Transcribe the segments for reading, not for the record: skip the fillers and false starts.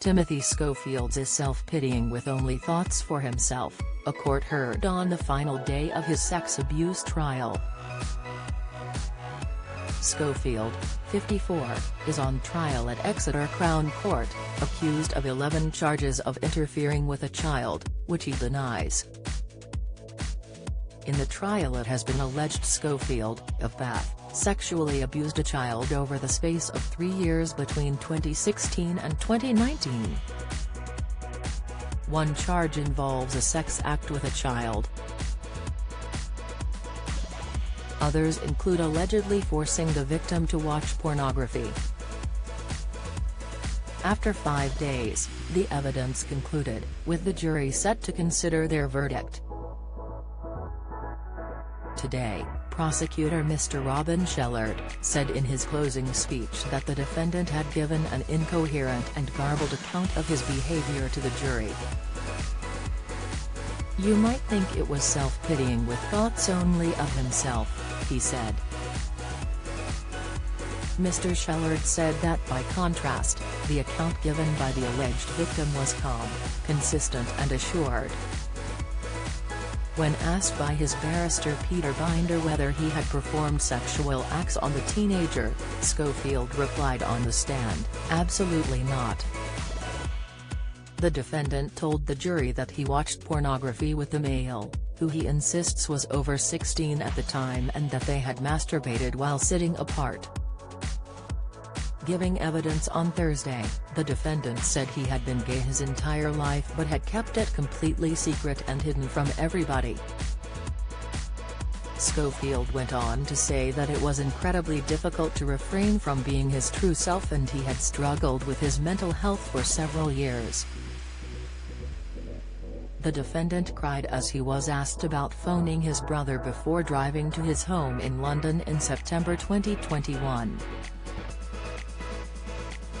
Timothy Schofield's self-pitying with only thoughts for himself, a court heard on the final day of his sex abuse trial. Schofield, 54, is on trial at Exeter Crown Court, accused of 11 charges of interfering with a child, which he denies. In the trial it has been alleged Schofield, of Bath, sexually abused a child over the space of 3 years between 2016 and 2019. One charge involves a sex act with a child. Others include allegedly forcing the victim to watch pornography. After 5 days, the evidence concluded, with the jury set to consider their verdict. Today, prosecutor Mr. Robin Shellard said in his closing speech that the defendant had given an incoherent and garbled account of his behavior to the jury. "You might think it was self-pitying with thoughts only of himself," he said. Mr. Shellard said that by contrast, the account given by the alleged victim was calm, consistent and assured. When asked by his barrister Peter Binder whether he had performed sexual acts on the teenager, Schofield replied on the stand, "Absolutely not." The defendant told the jury that he watched pornography with the male, who he insists was over 16 at the time, and that they had masturbated while sitting apart. Giving evidence on Thursday, the defendant said he had been gay his entire life but had kept it completely secret and hidden from everybody. Schofield went on to say that it was incredibly difficult to refrain from being his true self and he had struggled with his mental health for several years. The defendant cried as he was asked about phoning his brother before driving to his home in London in September 2021.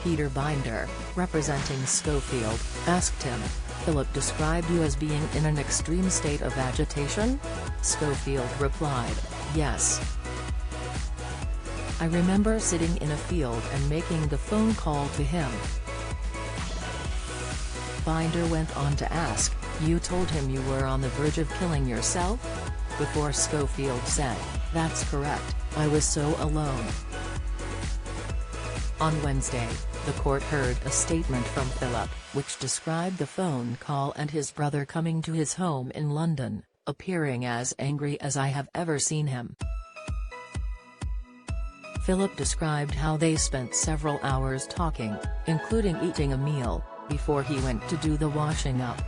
Peter Binder, representing Schofield, asked him, "Phillip described you as being in an extreme state of agitation?" Schofield replied, "Yes. I remember sitting in a field and making the phone call to him." Binder went on to ask, "You told him you were on the verge of killing yourself?" Before Schofield said, "That's correct, I was so alone." On Wednesday, the court heard a statement from Phillip, which described the phone call and his brother coming to his home in London, appearing as angry as I have ever seen him. Phillip described how they spent several hours talking, including eating a meal, before he went to do the washing up.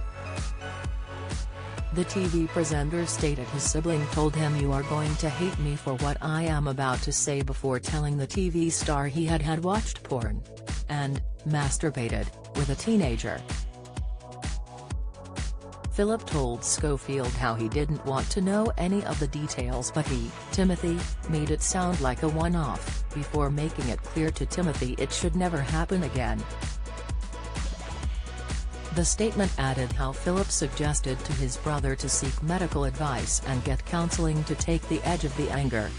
The TV presenter stated his sibling told him, "You are going to hate me for what I am about to say," before telling the TV star he had watched porn and masturbated with a teenager. Phillip told Schofield how he didn't want to know any of the details, but he, Timothy, made it sound like a one-off, before making it clear to Timothy it should never happen again. The statement added how Phillip suggested to his brother to seek medical advice and get counseling to take the edge of the anger.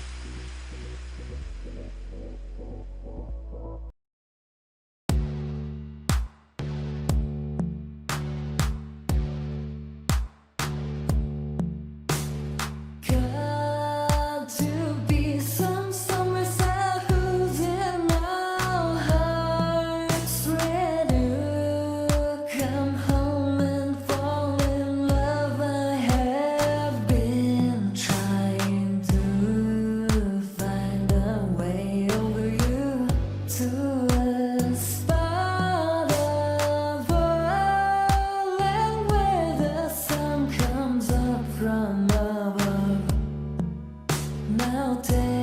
Now take